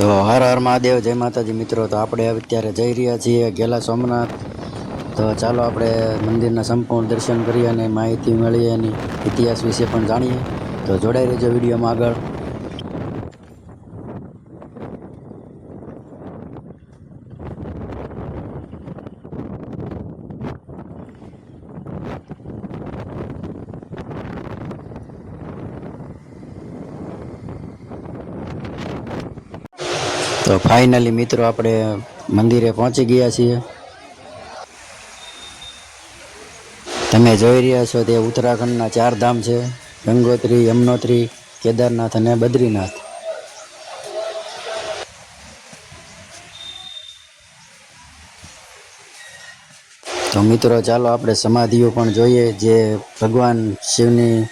તો હર હર મહાદેવ, જય માતાજી મિત્રો। તો આપણે અત્યારે જઈ રહ્યા છીએ ગેલા સોમનાથ। તો ચાલો આપણે મંદિરના સંપૂર્ણ દર્શન કરીએ અને માહિતી મેળવીએ અને ઇતિહાસ વિશે પણ જાણીએ। તો જોડાઈ રહેજો વિડીયોમાં આગળ। તો ફાઇનલી મિત્રો આપણે મંદિરે પહોંચી ગયા છીએ। તમે જોઈ રહ્યા છો તે ઉત્તરાખંડના 4 ધામ છે: ગંગોત્રી, યમનોત્રી, કેદારનાથ અને બદ્રીનાથ। તો મિત્રો ચાલો આપણે સમાધિઓ પણ જોઈએ, જે ભગવાન શિવની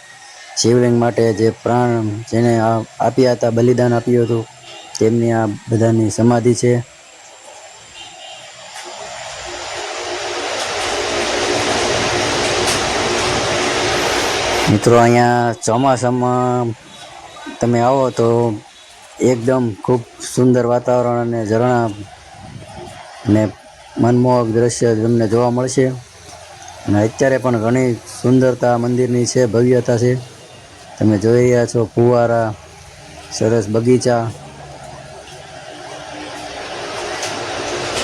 શિવલિંગ માટે જે પ્રાણ જેને આપ્યા હતા, બલિદાન આપ્યું હતું, તેમની આ બધાની સમાધિ છે। મિત્રો અહીંયા ચોમાસામાં તમે આવો તો એકદમ ખૂબ સુંદર વાતાવરણ અને ઝરણા અને મનમોહક દ્રશ્ય તમને જોવા મળશે। અને અત્યારે પણ ઘણી સુંદરતા મંદિરની છે, ભવ્યતા છે। તમે જોઈ રહ્યા છો ફુવારા, સરસ બગીચા।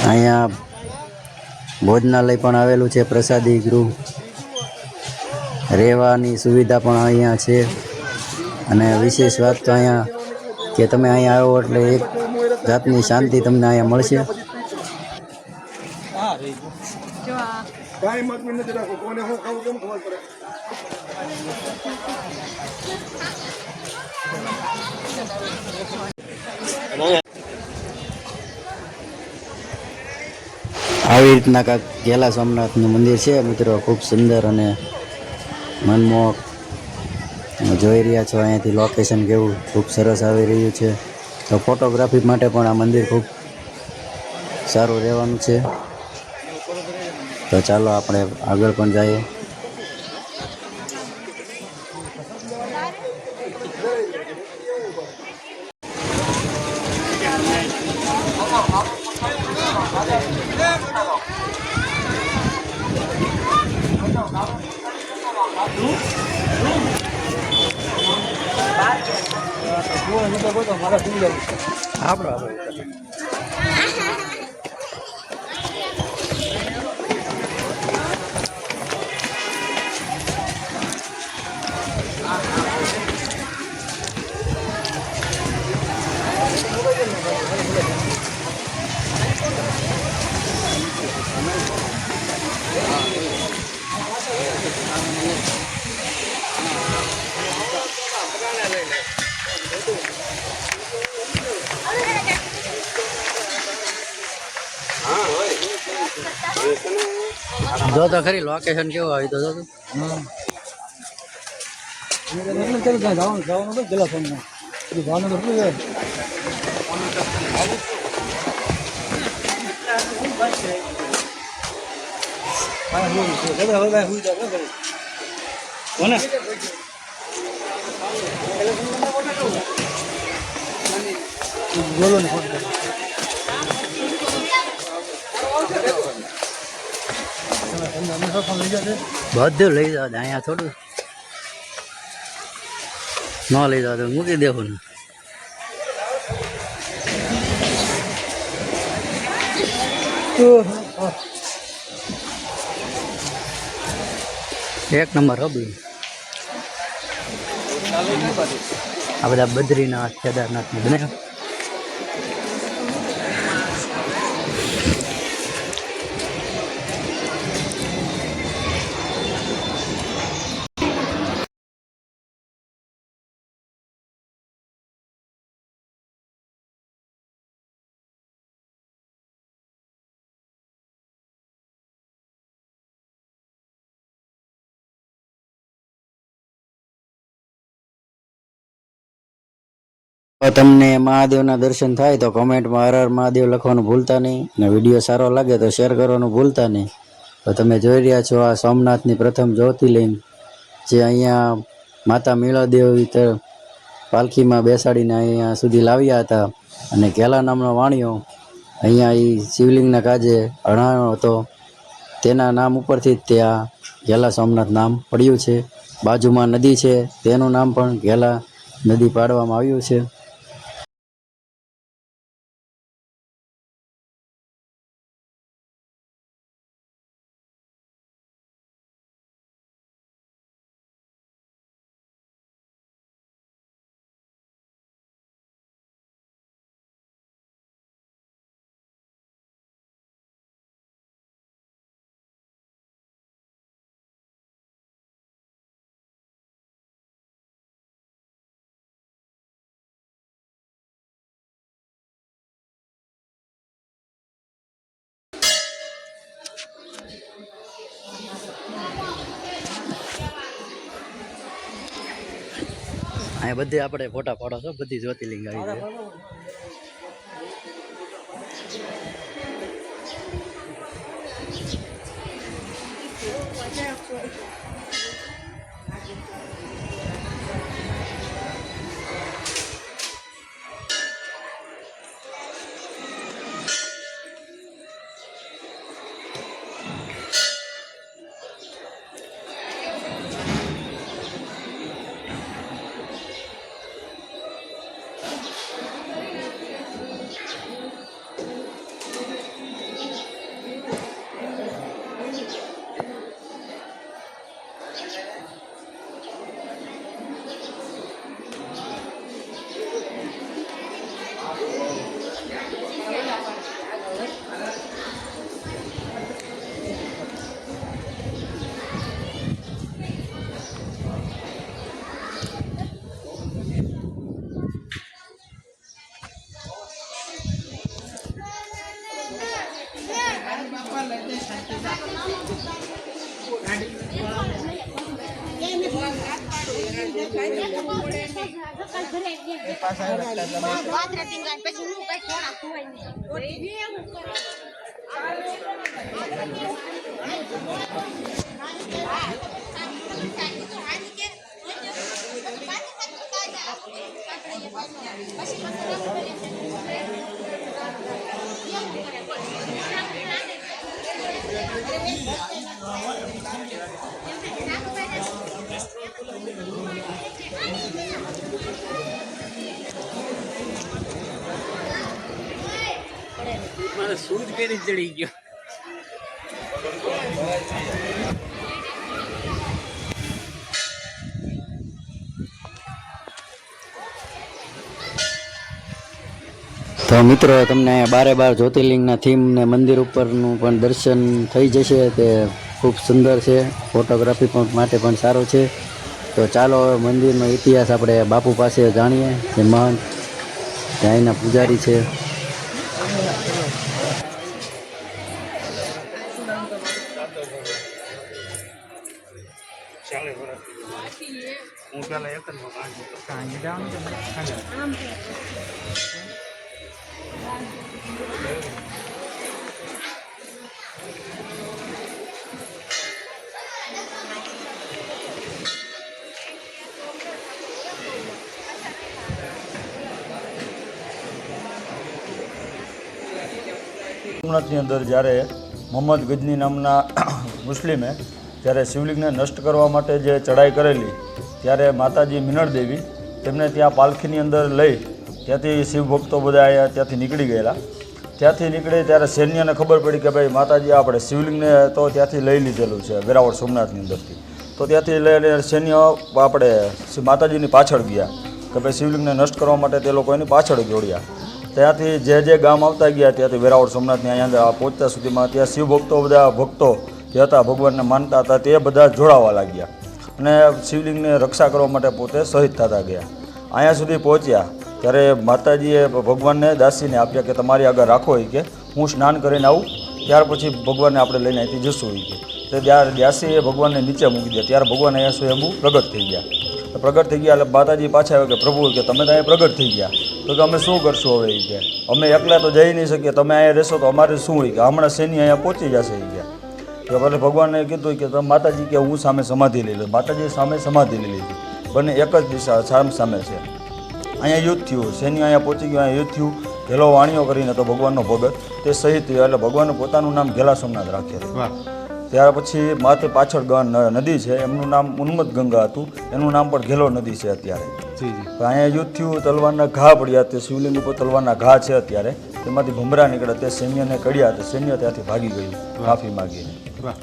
અહીંયા ભોજનાલય પણ આવેલું છે, પ્રસાદી ગૃહ, રહેવાની સુવિધા પણ અહીંયા છે। અને વિશેષ વાત તો અહીંયા કે તમે અહીંયા આવો એટલે એક જાતની શાંતિ તમને અહીંયા મળશે। આવી રીતના કાંઈક ગેલા સોમનાથનું મંદિર છે મિત્રો, ખૂબ સુંદર અને મનમોહક। જોઈ રહ્યા છો અહીંયાથી લોકેશન કેવું ખૂબ સરસ આવી રહ્યું છે। તો ફોટોગ્રાફી માટે પણ આ મંદિર ખૂબ સારું રહેવાનું છે। તો ચાલો આપણે આગળ પણ જઈએ। જો તો ખરી લોકેશન કેવું આવી તો જો બોલો ને બધું લઈ જાવ, અહીંયા થોડું ન લઈ જાવ તો મૂકી દેવું ને। એક નંબર હબી આ બધા બદ્રીનાથ, કેદારનાથ ને બને। તમને મહાદેવના દર્શન થાય તો કોમેન્ટમાં હર હર મહાદેવ લખવાનું ભૂલતા નહીં, અને વિડીયો સારો લાગે તો શેર કરવાનું ભૂલતા નહીં। તો તમે જોઈ રહ્યા છો આ સોમનાથની પ્રથમ જ્યોતિર્લિંગ, જે અહીંયા માતા મીળાદેવી પાલખીમાં બેસાડીને અહીંયા સુધી લાવ્યા હતા। અને ઘેલા નામનો વાણિયો અહીંયા એ શિવલિંગના કાજે અણાયો હતો. તેના નામ ઉપરથી જ ત્યાં ઘેલા સોમનાથ નામ પડ્યું છે. બાજુમાં નદી છે, તેનું નામ પણ ઘેલા નદી પાડવામાં આવ્યું છે. અહીંયા બધી આપણે ફોટા પાડો છો, બધી જ્યોતિર્લિંગ આવી છે. મારે સૂજ કરી ચડી ગયો. તો મિત્રો તમને બારે બાર જ્યોતિર્લિંગના થીમ ને મંદિર ઉપરનું પણ દર્શન થઈ જશે. તે ખૂબ સુંદર છે, ફોટોગ્રાફી પણ માટે પણ સારો છે. તો ચાલો હવે મંદિરનો ઇતિહાસ આપણે બાપુ પાસે જાણીએ, જે મહંત ત્યાંના પૂજારી છે. સોમનાથની અંદર જ્યારે મોહમ્મદ ગજની નામના મુસ્લિમે જ્યારે શિવલિંગને નષ્ટ કરવા માટે જે ચડાઈ કરેલી, ત્યારે માતાજી મિનળ દેવી તેમને ત્યાં પાલખીની અંદર લઈ ત્યાંથી શિવભક્તો બધા આવ્યા, ત્યાંથી નીકળી ગયેલા. ત્યાંથી નીકળી ત્યારે સૈન્યને ખબર પડી કે ભાઈ માતાજી આપણે શિવલિંગને તો ત્યાંથી લઈ લીધેલું છે વેરાવળ સોમનાથની અંદરથી. તો ત્યાંથી લઈને સૈન્ય આપણે માતાજીની પાછળ ગયા કે ભાઈ શિવલિંગને નષ્ટ કરવા માટે તે લોકો એની પાછળ દોડ્યા. ત્યાંથી જે ગામ આવતા ગયા ત્યાંથી વેરાવળ સોમનાથની અહીંયા પહોંચતા સુધીમાં ત્યાં શિવભક્તો બધા ભક્તો જે હતા ભગવાનને માનતા હતા તે બધા જોડાવા લાગ્યા અને શિવલિંગને રક્ષા કરવા માટે પોતે શહીદ થતા ગયા. અહીંયા સુધી પહોંચ્યા ત્યારે માતાજીએ ભગવાનને દાસીને આપ્યા કે તમારી આગળ રાખો એ કે હું સ્નાન કરીને આવું, ત્યાર પછી ભગવાનને આપણે લઈને અહીંથી જશું એ કે. તો ત્યારે દાસીએ ભગવાનને નીચે મૂકી દે ત્યારે ભગવાન અહીંયા સ્વયંભૂ પ્રગટ થઈ ગયા. પ્રગટ થઈ ગયા એટલે માતાજી પાછા આવ્યા કે પ્રભુ કે તમે તો અહીંયા પ્રગટ થઈ ગયા, તો કે અમે શું કરશું હવે એ કે અમે એકલા તો જઈ નહીં શકીએ, તમે અહીંયા રહેશો તો અમારે શું હોય કે હમણાં સૈન્ય અહીંયા પહોંચી જશે એ ગયા. તો પછી ભગવાનને કીધું કે તમે માતાજી કે હું સામે સમાધિ લઈ લઉં. માતાજી સામે સમાધિ લઈ લીધી, બંને એક જ દિશા સામે સામે છે. અહીંયા યુદ્ધ થયું, સૈન્ય અહીંયા પહોંચી ગયું, અહીંયા યુદ્ધ થયું. ઘેલો વાણિયો કરીને હતો ભગવાનનો ભગત, તે શહીદ થયો એટલે ભગવાને પોતાનું નામ ઘેલા સોમનાથ રાખેલું. વાહ. ત્યાર પછી માથે પાછળ નદી છે, એમનું નામ ઉન્મત ગંગા હતું, એનું નામ પણ ઘેલો નદી છે અત્યારે. જી જી. તો અહીંયા યુદ્ધ થયું, તલવારના ઘા પડ્યા, તે શિવલિંગ ઉપર તલવારના ઘા છે અત્યારે, તેમાંથી ભમરા નીકળ્યા, તે સૈન્યને કડ્યા, તે સૈન્ય ત્યાંથી ભાગી ગયું માફી માગીને. વાહ.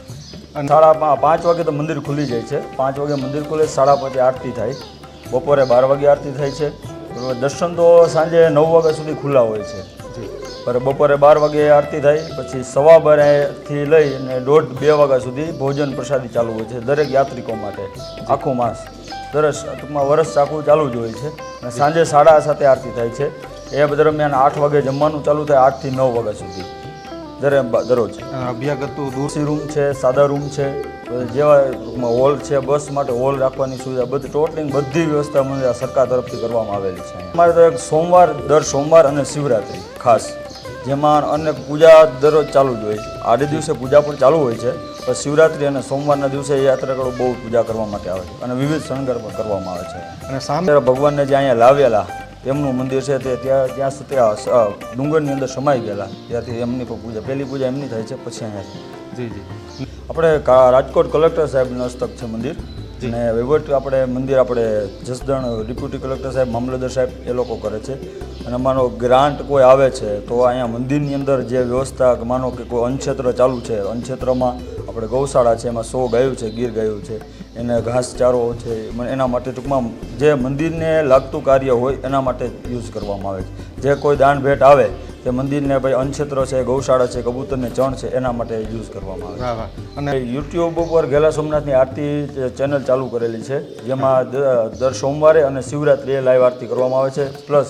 5 વાગે તો મંદિર ખુલી જાય છે. 5 વાગે મંદિર ખુલે, 5:30 આરતી થાય, બપોરે 12 વાગે આરતી થાય છે. દર્શન તો સાંજે 9 વાગ્યા સુધી ખુલ્લા હોય છે. પર બપોરે 12 વાગે આરતી થાય, પછી 12:15થી લઈ અને 1:30-2 વાગ્યા સુધી ભોજન પ્રસાદી ચાલુ હોય છે દરેક યાત્રિકો માટે. આખું માસ ટૂંકમાં વર્ષ આખું ચાલુ જ હોય છે. અને સાંજે 7:30 આરતી થાય છે. એ દરમિયાન 8 વાગે જમવાનું ચાલુ થાય, 8 થી 9 વાગ્યા સુધી દરરોજ. અભ્યાગતો દૂર દૂરથી રૂમ છે, સાદા રૂમ છે, જેવા હોલ છે, બસ માટે હોલ રાખવાની સુવિધા, બધી ટોટલિંગ બધી વ્યવસ્થા મને સરકાર તરફથી કરવામાં આવેલી છે. અમારે તો એક દર સોમવાર અને શિવરાત્રિ ખાસ, જેમાં અનેક પૂજા દરરોજ ચાલુ જ હોય. આડે દિવસે પૂજા પણ ચાલુ હોય છે, પણ શિવરાત્રિ અને સોમવારના દિવસે યાત્રાળુઓ બહુ પૂજા કરવા માટે આવે છે અને વિવિધ શણગાર પણ કરવામાં આવે છે. અને સામે ભગવાનને જે અહીંયા લાવેલા એમનું મંદિર છે, તે ત્યાં ડુંગરની અંદર સમાઈ ગયેલા, ત્યાંથી એમની પણ પૂજા, પહેલી પૂજા એમની થાય છે, પછી અહીંયા. જી જી. આપણે રાજકોટ કલેક્ટર સાહેબનું હસ્તક છે મંદિર, અને વહીવટ મંદિર આપણે જસદણ ડેપ્યુટી કલેક્ટર સાહેબ, મામલતદાર સાહેબ એ લોકો કરે છે. અને માનો ગ્રાન્ટ કોઈ આવે છે તો અહીંયા મંદિરની અંદર જે વ્યવસ્થા, માનો કે કોઈ અન્નક્ષેત્ર ચાલુ છે, અન્નક્ષેત્રમાં આપણે ગૌશાળા છે, એમાં 100 ગાયું છે, ગીર ગાયું છે, એને ઘાસચારો છે, એના માટે ટૂંકમાં જે મંદિરને લાગતું કાર્ય હોય એના માટે યુઝ કરવામાં આવે છે. જે કોઈ દાન ભેટ આવે તે મંદિરને ભાઈ અન્નક્ષેત્ર છે, ગૌશાળા છે, કબૂતરને ચણ છે, એના માટે યુઝ કરવામાં આવે. વાહ વાહ. અને યુટ્યુબ ઉપર ઘેલા સોમનાથની આરતી ચેનલ ચાલુ કરેલી છે, જેમાં દર સોમવારે અને શિવરાત્રિએ લાઈવ આરતી કરવામાં આવે છે, પ્લસ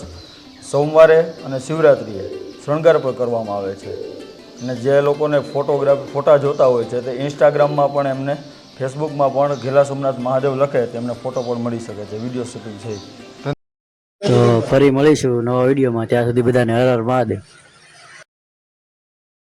સોમવારે અને શિવરાત્રિએ શણગાર પણ કરવામાં આવે છે. અને જે લોકોને ફોટા જોતા હોય છે તે ઇન્સ્ટાગ્રામમાં પણ એમને, ફેસબુકમાં પણ ઘેલા સોમનાથ મહાદેવ લખે તો એમને ફોટો પણ મળી શકે છે, વિડીયો શૂટિંગ છે. તો ફરી મળીશું નવા વિડીયોમાં, ત્યાં સુધી બધાને હર હર મહાદેવ.